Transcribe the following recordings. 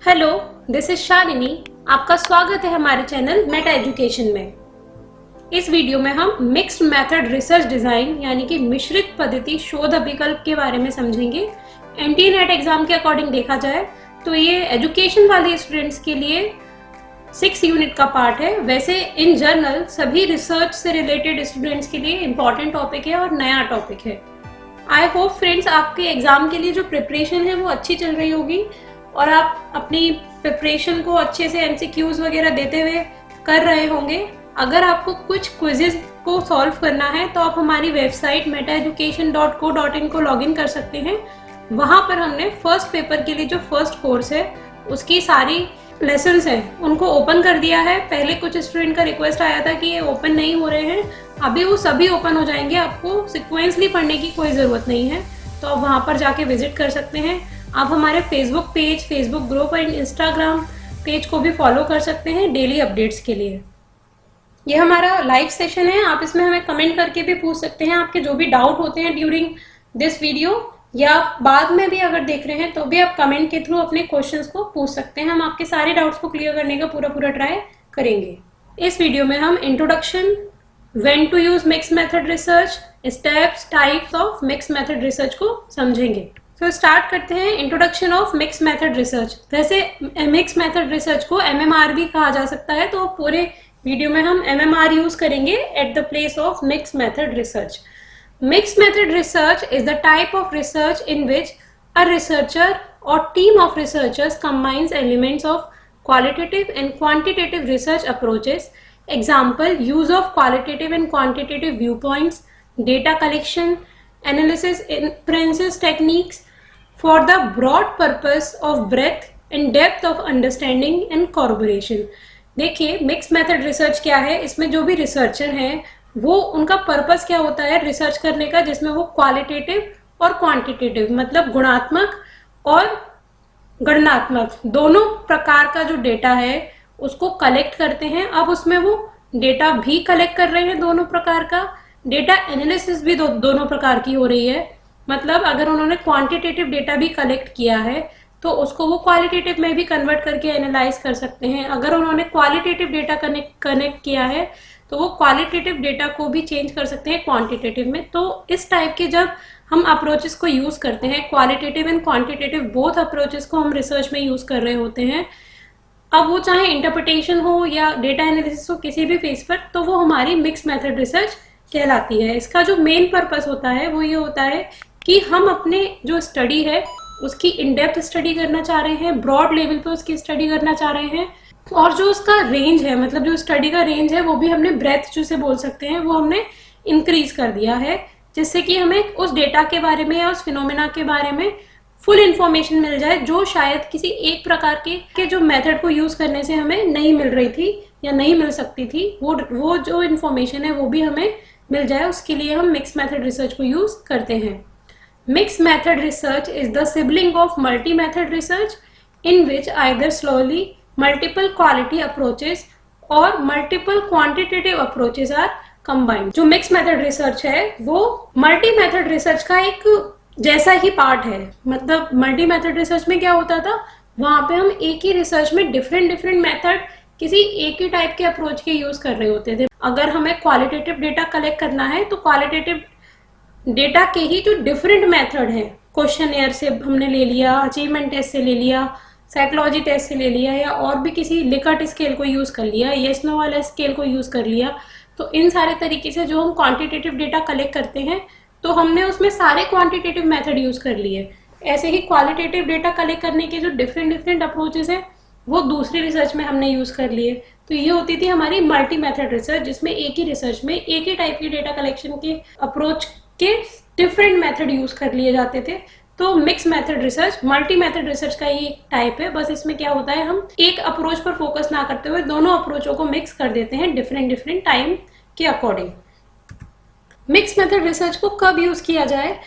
Hello, this is Shalini. आपका स्वागत है हमारे चैनल मेटा एजुकेशन में। इस वीडियो में हम मिक्स्ड मेथड रिसर्च डिजाइन यानी कि मिश्रित पद्धति शोध अभिकल्प के बारे में समझेंगे। एनटीए नेट एग्जाम के अकॉर्डिंग देखा जाए तो ये एजुकेशन वाले स्टूडेंट्स के लिए 6 यूनिट का पार्ट है। वैसे इन जनरल सभी रिसर्च से रिलेटेड स्टूडेंट्स के लिए इम्पॉर्टेंट टॉपिक है और नया टॉपिक है। आई होप फ्रेंड्स आपके एग्जाम के लिए जो प्रिपरेशन है वो अच्छी चल रही होगी और आप अपनी प्रिपरेशन को अच्छे से एमसीक्यूज वगैरह देते हुए कर रहे होंगे। अगर आपको कुछ क्विजेज को सॉल्व करना है तो आप हमारी वेबसाइट metaeducation.co.in को लॉगिन कर सकते हैं। वहाँ पर हमने फर्स्ट पेपर के लिए जो फर्स्ट कोर्स है उसकी सारी लेसन्स हैं उनको ओपन कर दिया है। पहले कुछ स्टूडेंट का रिक्वेस्ट आया था कि ये ओपन नहीं हो रहे हैं, अभी वो सभी ओपन हो जाएंगे। आपको सिक्वेंसली पढ़ने की कोई ज़रूरत नहीं है, तो आप वहाँ पर जाके विजिट कर सकते हैं। आप हमारे फेसबुक पेज, फेसबुक ग्रुप और इंस्टाग्राम पेज को भी फॉलो कर सकते हैं डेली अपडेट्स के लिए। ये हमारा लाइव सेशन है, आप इसमें हमें कमेंट करके भी पूछ सकते हैं। आपके जो भी डाउट होते हैं ड्यूरिंग दिस वीडियो या बाद में भी अगर देख रहे हैं तो भी आप कमेंट के थ्रू अपने क्वेश्चंस को पूछ सकते हैं। हम आपके सारे डाउट्स को क्लियर करने का पूरा ट्राई करेंगे। इस वीडियो में हम introduction, when to use mix method research, steps, types of mix method research को समझेंगे। तो स्टार्ट करते हैं introduction of mix method research. वैसे मिक्स मेथड रिसर्च को MMR भी कहा जा सकता है, तो पूरे वीडियो में हम MMR यूज करेंगे at the place of mix method research. Mixed method research is the type of research in which a researcher or team of researchers combines elements of qualitative and quantitative research approaches. Example, use of qualitative and quantitative viewpoints, data collection, analysis, inferences techniques for the broad purpose of breadth and depth of understanding and corroboration. देखिए mix method research क्या है। इसमें जो भी researcher हैं वो उनका purpose क्या होता है रिसर्च करने का, जिसमें वो क्वालिटेटिव और क्वांटिटेटिव मतलब गुणात्मक और गणनात्मक दोनों प्रकार का जो डेटा है उसको कलेक्ट करते हैं। अब उसमें वो डेटा भी कलेक्ट कर रहे हैं, दोनों प्रकार का डेटा एनालिसिस भी दोनों प्रकार की हो रही है। मतलब अगर उन्होंने क्वांटिटेटिव डेटा भी कलेक्ट किया है तो उसको वो क्वालिटेटिव में भी कन्वर्ट करके एनालाइज कर सकते हैं। अगर उन्होंने क्वालिटेटिव डेटा कनेक्ट किया है तो वो क्वालिटेटिव डेटा को भी चेंज कर सकते हैं क्वांटिटेटिव में। तो इस टाइप के जब हम अप्रोचेस को यूज करते हैं, qualitative and quantitative both approaches को हम रिसर्च में यूज कर रहे होते हैं। अब वो चाहे इंटरप्रिटेशन हो या डेटा एनालिसिस हो, किसी भी फेज पर, तो वो हमारी मिक्स मेथड रिसर्च कहलाती है। इसका जो मेन पर्पस होता है वो ये होता है कि हम अपने जो स्टडी है उसकी इन डेप्थ स्टडी करना चाह रहे हैं, ब्रॉड लेवल पे उसकी स्टडी करना चाह रहे हैं, और जो उसका रेंज है मतलब जो स्टडी का रेंज है वो भी हमने ब्रेथ जिसे बोल सकते हैं वो हमने इंक्रीज कर दिया है, जिससे कि हमें उस डेटा के बारे में या उस फिनोमेना के बारे में फुल इंफॉर्मेशन मिल जाए जो शायद किसी एक प्रकार के जो मेथड को यूज करने से हमें नहीं मिल रही थी या नहीं मिल सकती थी। वो जो इन्फॉर्मेशन है वो भी हमें मिल जाए, उसके लिए हम मिक्स मेथड रिसर्च को यूज करते हैं। Mix method research is the sibling of multi method research in which either solely multiple quality approaches और multiple quantitative approaches are combined. जो मिक्स मेथड रिसर्च है वो मल्टी मेथड रिसर्च का एक जैसा ही पार्ट है। मतलब मल्टी मेथड रिसर्च में क्या होता था, वहां पे हम एक ही रिसर्च में डिफरेंट मेथड किसी एक ही टाइप के अप्रोच के यूज कर रहे होते थे। अगर हमें क्वालिटेटिव डेटा कलेक्ट करना है तो क्वालिटेटिव डेटा के ही जो डिफरेंट मेथड है, क्वेश्चनएयर से हमने ले लिया, अचीवमेंट टेस्ट से ले लिया, साइकोलॉजी टेस्ट से ले लिया, या और भी किसी लिकर्ट स्केल को यूज कर लिया, येस नो वाला स्केल को यूज कर लिया, तो इन सारे तरीके से जो हम क्वांटिटेटिव डेटा कलेक्ट करते हैं तो हमने उसमें सारे क्वांटिटेटिव मेथड यूज कर लिए। ऐसे ही क्वालिटेटिव डेटा कलेक्ट करने के जो डिफरेंट अप्रोचेस हैं वो दूसरी रिसर्च में हमने यूज कर लिए। तो ये होती थी हमारी मल्टी मेथड रिसर्च, जिसमें एक ही रिसर्च में एक ही टाइप की डेटा कलेक्शन के अप्रोच के डिफरेंट मेथड यूज कर लिए जाते थे। तो mix method research multi method research का ही एक टाइप है। बस इसमें क्या होता है, हम एक अप्रोच पर फोकस ना करते हुए दोनों अप्रोचों को मिक्स कर देते हैं डिफरेंट टाइम के अकॉर्डिंग। मिक्स मेथड रिसर्च को कब यूज किया जाए,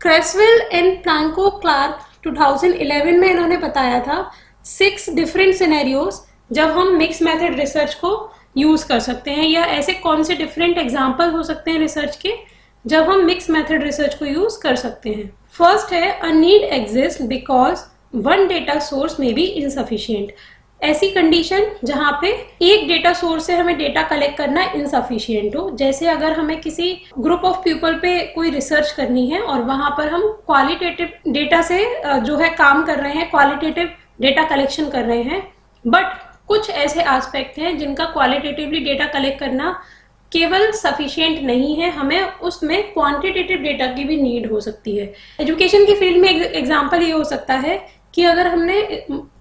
क्रेसवेल एंड प्लांको क्लार्क 2011 में इन्होंने बताया था 6 डिफरेंट सिनेरियोज जब हम मिक्स मेथड रिसर्च को यूज कर सकते हैं, या ऐसे कौन से डिफरेंट एग्जाम्पल हो सकते हैं रिसर्च के जब हम मिक्स मेथड रिसर्च को यूज कर सकते हैं। फर्स्ट है, a need exist because one data source में बी इनसफिशियंट। ऐसी कंडीशन जहां पे एक डेटा सोर्स से हमें डेटा कलेक्ट करना इनसफिशियंट हो, जैसे अगर हमें किसी ग्रुप ऑफ पीपल पे कोई रिसर्च करनी है और वहां पर हम क्वालिटेटिव डेटा से जो है काम कर रहे हैं, क्वालिटेटिव डेटा कलेक्शन कर रहे हैं, बट कुछ ऐसे एस्पेक्ट हैं जिनका क्वालिटेटिवली डेटा कलेक्ट करना केवल सफिशिएंट नहीं है, हमें उसमें क्वांटिटेटिव डेटा की भी नीड हो सकती है। एजुकेशन की फील्ड में एग्जांपल ये हो सकता है कि अगर हमने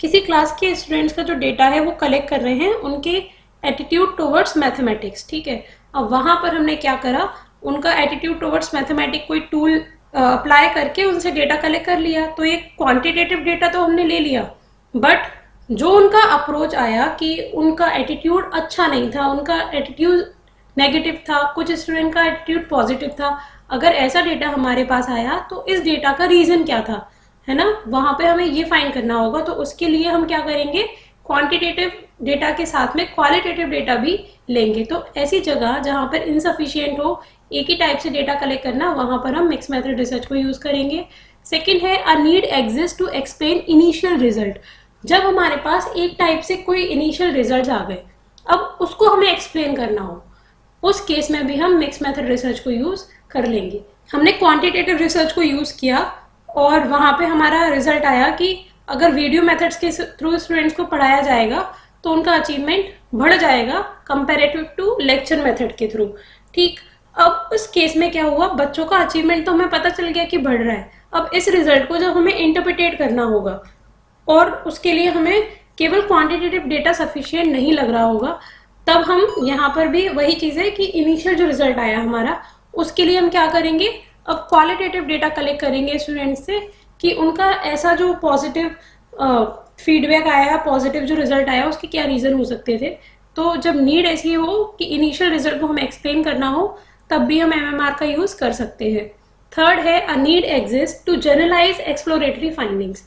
किसी क्लास के स्टूडेंट्स का जो डेटा है वो कलेक्ट कर रहे हैं, उनके एटीट्यूड टुवर्ड्स मैथमेटिक्स, ठीक है, अब वहां पर हमने क्या करा, उनका एटीट्यूड टुवर्ड्स मैथमेटिक्स कोई टूल अप्लाई करके उनसे डेटा कलेक्ट कर लिया, तो एक क्वांटिटेटिव डेटा तो हमने ले लिया, बट जो उनका अप्रोच आया कि उनका एटीट्यूड अच्छा नहीं था, उनका एटीट्यूड नेगेटिव था, कुछ स्टूडेंट का एटीट्यूड पॉजिटिव था, अगर ऐसा डेटा हमारे पास आया तो इस डेटा का रीजन क्या था, है ना, वहां पे हमें ये फाइंड करना होगा। तो उसके लिए हम क्या करेंगे, क्वांटिटेटिव डेटा के साथ में क्वालिटेटिव डेटा भी लेंगे। तो ऐसी जगह जहां पर इनसफिशियंट हो, एक ही टाइप से डेटा कलेक्ट करना, वहां पर हम मिक्स मेथड रिसर्च को यूज करेंगे। सेकेंड है a need exist to explain initial result. जब हमारे पास एक टाइप से कोई इनिशियल रिजल्ट आ गए, अब उसको हमें एक्सप्लेन करना हो, उस केस में भी हम मिक्स मेथड रिसर्च को यूज कर लेंगे। हमने क्वांटिटेटिव रिसर्च को यूज किया और वहां पे हमारा रिजल्ट आया कि अगर वीडियो मेथड्स के थ्रू स्टूडेंट्स को पढ़ाया जाएगा तो उनका अचीवमेंट बढ़ जाएगा कंपैरेटिव टू लेक्चर मेथड के थ्रू, ठीक। अब उस केस में क्या हुआ, बच्चों का अचीवमेंट तो हमें पता चल गया कि बढ़ रहा है, अब इस रिजल्ट को जब हमें इंटरप्रिटेट करना होगा और उसके लिए हमें केवल क्वांटिटेटिव डेटा सफिशिएंट नहीं लग रहा होगा, तब हम यहाँ पर भी वही चीज है कि इनिशियल जो रिजल्ट आया हमारा, उसके लिए हम क्या करेंगे, अब क्वालिटेटिव डेटा कलेक्ट करेंगे स्टूडेंट्स से कि उनका ऐसा जो पॉजिटिव फीडबैक आया, पॉजिटिव जो रिजल्ट आया, उसके क्या रीजन हो सकते थे। तो जब नीड ऐसी हो कि इनिशियल रिजल्ट को हमें एक्सप्लेन करना हो, तब भी हम एमएमआर का यूज कर सकते हैं। थर्ड है a need exist to generalize exploratory findings.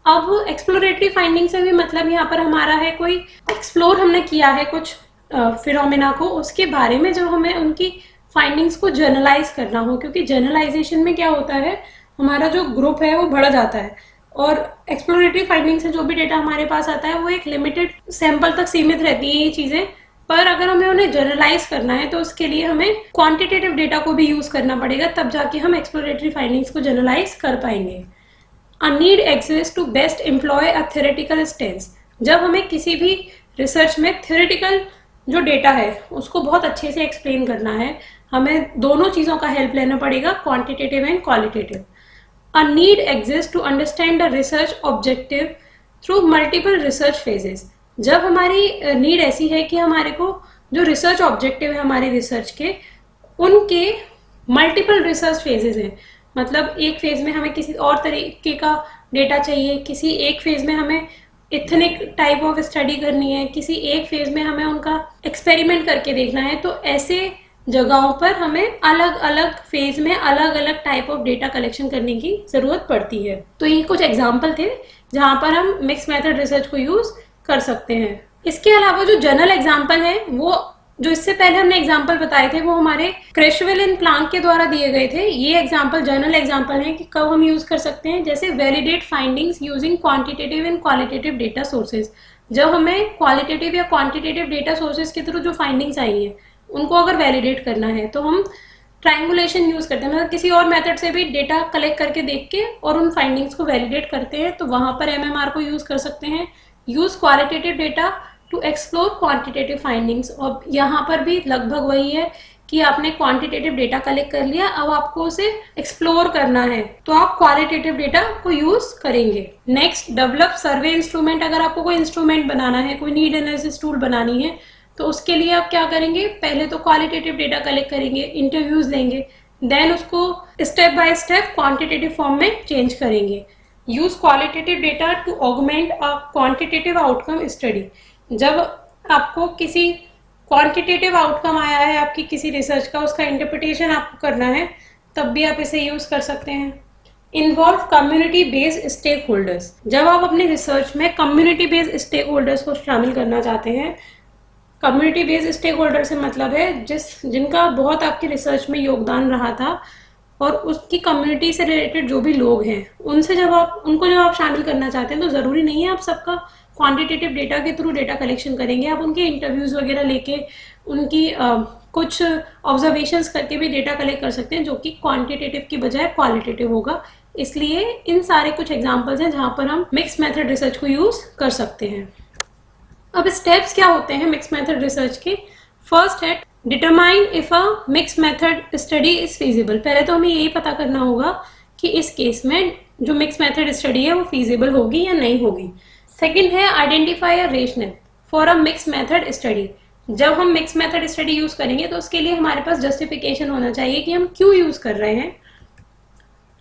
अब एक्सप्लोरेटरी फाइंडिंग से भी मतलब यहाँ पर हमारा है कोई एक्सप्लोर हमने किया है कुछ फिनोमेना को, उसके बारे में जो हमें उनकी फाइंडिंग्स को जर्नलाइज करना हो, क्योंकि जर्नलाइजेशन में क्या होता है, हमारा जो ग्रुप है वो बढ़ जाता है और एक्सप्लोरेटरी फाइंडिंग से जो भी डेटा हमारे पास आता है वो एक लिमिटेड सैंपल तक सीमित रहती है ये चीजें, पर अगर हमें उन्हें जर्नलाइज करना है तो उसके लिए हमें क्वांटिटेटिव डेटा को भी यूज करना पड़ेगा, तब जाके हम एक्सप्लोरेटरी फाइंडिंग्स को जर्नलाइज कर पाएंगे। A need exist to best employ a theoretical stance. जब हमें किसी भी रिसर्च में थ्योरेटिकल जो डेटा है उसको बहुत अच्छे से एक्सप्लेन करना है, हमें दोनों चीजों का हेल्प लेना पड़ेगा, quantitative and qualitative. A need exist to understand the research objective through multiple research phases. जब हमारी नीड ऐसी है कि हमारे को जो रिसर्च ऑब्जेक्टिव है हमारी रिसर्च के, उनके मल्टीपल रिसर्च फेजेस हैं, मतलब एक फेज में हमें किसी और तरीके का डेटा चाहिए, किसी एक फेज में हमें इथनिक टाइप ऑफ स्टडी करनी है, किसी एक फेज में हमें उनका एक्सपेरिमेंट करके देखना है, तो ऐसे जगहों पर हमें अलग अलग फेज में अलग अलग टाइप ऑफ डेटा कलेक्शन करने की जरूरत पड़ती है। तो ये कुछ एग्जाम्पल थे जहां पर हम मिक्स मेथड रिसर्च को यूज कर सकते हैं। इसके अलावा जो जनरल एग्जाम्पल है, वो जो इससे पहले हमने एग्जाम्पल बताए थे वो हमारे क्रेशवेल एंड प्लांक के द्वारा दिए गए थे। ये एग्जाम्पल जनरल एग्जाम्पल है कि कब हम यूज कर सकते हैं, जैसे validate findings using quantitative and qualitative data sources. जब हमें क्वालिटेटिव या क्वांटिटेटिव डेटा सोर्सेज के थ्रू जो फाइंडिंग्स आई हैं उनको अगर वैलिडेट करना है तो हम ट्रायंगुलेशन यूज करते हैं, मतलब किसी और मेथड से भी डेटा कलेक्ट करके देख के और उन फाइंडिंग्स को वैलिडेट करते हैं, तो वहां पर एमएमआर को यूज कर सकते हैं। Use qualitative data to explore quantitative findings. और यहाँ पर भी लगभग वही है कि आपने क्वांटिटेटिव डेटा कलेक्ट कर लिया, अब आपको उसे एक्सप्लोर करना है तो आप क्वालिटेटिव डेटा को यूज करेंगे। नेक्स्ट, डेवलप सर्वे इंस्ट्रूमेंट। अगर आपको कोई इंस्ट्रूमेंट बनाना है, कोई नीड एनालिसिस टूल बनानी है, तो उसके लिए आप क्या करेंगे, पहले तो क्वालिटेटिव डेटा कलेक्ट करेंगे, इंटरव्यूज लेंगे, देन उसको step by step quantitative form में चेंज करेंगे। Use qualitative data to augment a quantitative outcome study. जब आपको किसी क्वांटिटेटिव आउटकम आया है आपकी किसी रिसर्च का, उसका इंटरप्रिटेशन आपको करना है, तब भी आप इसे यूज कर सकते हैं। Involve community based stakeholders. जब आप अपने रिसर्च में कम्युनिटी बेस्ड स्टेक होल्डर्स को शामिल करना चाहते हैं, कम्युनिटी बेस्ड स्टेक होल्डर से मतलब है जिनका बहुत आपकी रिसर्च में योगदान रहा था, और उसकी कम्युनिटी से रिलेटेड जो भी लोग हैं उनसे जब आप शामिल करना चाहते हैं, तो ज़रूरी नहीं है आप सबका क्वांटिटेटिव डेटा के थ्रू डेटा कलेक्शन करेंगे। आप उनके इंटरव्यूज़ वगैरह लेके उनकी कुछ ऑब्जर्वेशंस करके भी डेटा कलेक्ट कर सकते हैं, जो कि क्वांटिटेटिव की बजाय क्वालिटेटिव होगा। इसलिए इन सारे कुछ एग्जांपल्स हैं जहां पर हम मिक्स मेथड रिसर्च को यूज़ कर सकते हैं। अब स्टेप्स क्या होते हैं मिक्स मेथड रिसर्च के? फर्स्ट है determine if a mix method study is feasible. पहले तो हमें यही पता करना होगा कि इस केस में जो मिक्स मेथड स्टडी है वो फीजिबल होगी या नहीं होगी। सेकेंड है identify a rational for a mix method study. जब हम मिक्स मेथड स्टडी यूज करेंगे तो उसके लिए हमारे पास जस्टिफिकेशन होना चाहिए कि हम क्यों यूज कर रहे हैं।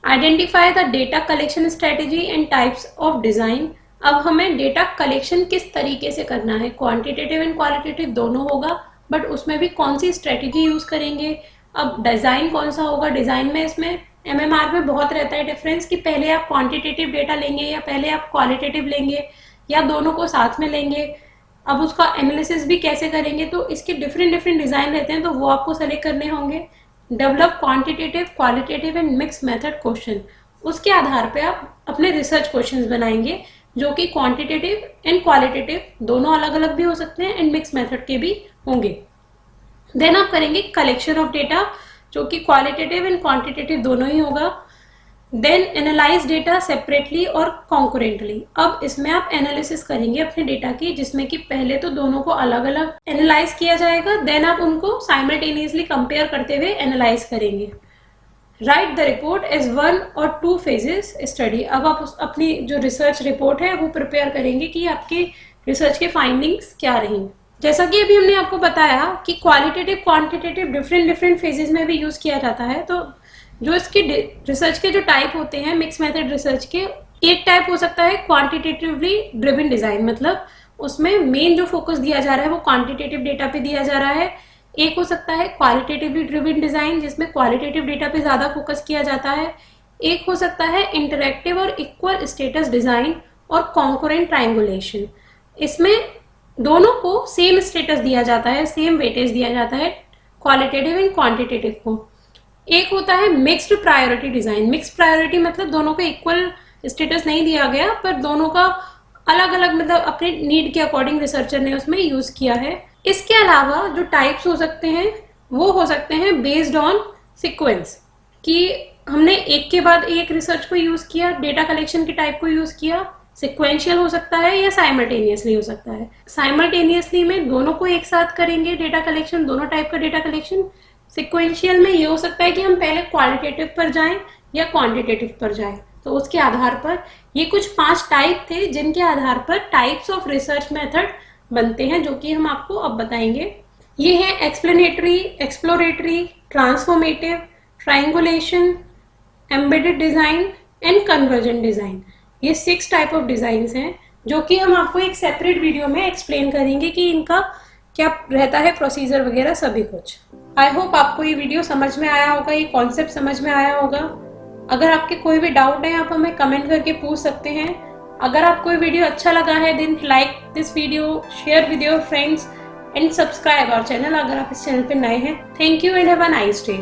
Identify the data collection strategy and types of design. अब हमें डेटा कलेक्शन किस तरीके से करना है, क्वांटिटेटिव एंड क्वालिटेटिव दोनों होगा, बट उसमें भी कौन सी स्ट्रेटेजी यूज करेंगे। अब डिजाइन कौन सा होगा, डिजाइन में इसमें MMR में बहुत रहता है डिफरेंस कि पहले आप क्वांटिटेटिव डेटा लेंगे या पहले आप क्वालिटेटिव लेंगे या दोनों को साथ में लेंगे। अब उसका एनालिसिस भी कैसे करेंगे, तो इसके डिफरेंट डिजाइन रहते हैं, तो वो आपको सेलेक्ट करने होंगे। Develop quantitative, qualitative and mix method question. उसके आधार पे आप अपने रिसर्च क्वेश्चंस बनाएंगे जो कि क्वांटिटेटिव एंड क्वालिटेटिव दोनों अलग अलग भी हो सकते हैं एंड मिक्स मेथड के भी होंगे। देन आप करेंगे कलेक्शन ऑफ डेटा जो कि क्वालिटेटिव एंड क्वांटिटेटिव दोनों ही होगा। देन एनालाइज डेटा सेपरेटली और कॉन्करेंटली। अब इसमें आप एनालिसिस करेंगे अपने डेटा की, जिसमें कि पहले तो दोनों को अलग अलग एनालाइज किया जाएगा, देन आप उनको साइमल्टेनियसली कंपेयर करते हुए एनालाइज करेंगे। राइट द रिपोर्ट एज 1 और 2 phases स्टडी। अब आप अपनी जो रिसर्च रिपोर्ट है वो प्रिपेयर करेंगे कि आपके रिसर्च के फाइंडिंग्स क्या रही। जैसा कि अभी हमने आपको बताया कि क्वालिटेटिव क्वांटिटेटिव डिफरेंट फेजेस में भी यूज किया जाता है। तो जो इसके रिसर्च के जो टाइप होते हैं मिक्स मेथड रिसर्च के, एक टाइप हो सकता है क्वांटिटेटिवली ड्रिवन डिजाइन, मतलब उसमें मेन जो फोकस दिया जा रहा है वो क्वांटिटेटिव डेटा पे दिया जा रहा है। एक हो सकता है क्वालिटेटिवली ड्रिवन डिजाइन जिसमें क्वालिटेटिव डेटा पे ज्यादा फोकस किया जाता है। एक हो सकता है इंटरैक्टिव और इक्वल स्टेटस डिजाइन और कॉन्करेंट ट्रायंगुलेशन। इसमें दोनों को सेम स्टेटस दिया जाता है, सेम वेटेज दिया जाता है, क्वालिटेटिव एंड क्वांटिटेटिव को। एक होता है mixed priority design. Mixed priority मतलब दोनों को इक्वल स्टेटस नहीं दिया गया, पर दोनों का अलग अलग मतलब अपने नीड के अकॉर्डिंग रिसर्चर ने उसमें यूज किया है। इसके अलावा जो टाइप्स हो सकते हैं वो हो सकते हैं बेस्ड ऑन सिक्वेंस, कि हमने एक के बाद एक रिसर्च को यूज किया, डेटा कलेक्शन के टाइप को यूज किया। सिक्वेंशियल हो सकता है या साइमल्टेनियसली हो सकता है। साइमल्टेनियसली में दोनों को एक साथ करेंगे डेटा कलेक्शन, दोनों टाइप का डेटा कलेक्शन। सिक्वेंशियल में ये हो सकता है कि हम पहले क्वालिटेटिव पर जाएं या क्वांटिटेटिव पर जाएं। तो उसके आधार पर ये कुछ 5 टाइप थे जिनके आधार पर टाइप्स ऑफ रिसर्च मेथड बनते हैं, जो कि हम आपको अब बताएंगे। ये है explanatory, exploratory, transformative, triangulation, embedded design and convergent design. ये 6 टाइप ऑफ डिजाइंस हैं जो कि हम आपको एक सेपरेट वीडियो में एक्सप्लेन करेंगे कि इनका क्या रहता है प्रोसीजर वगैरह सभी कुछ। आई होप आपको ये वीडियो समझ में आया होगा, ये कॉन्सेप्ट समझ में आया होगा। अगर आपके कोई भी डाउट है आप हमें कमेंट करके पूछ सकते हैं। अगर आपको ये वीडियो अच्छा लगा है then like this video, share with your friends and subscribe our channel अगर आप इस चैनल पे नए हैं। Thank you and have a nice day.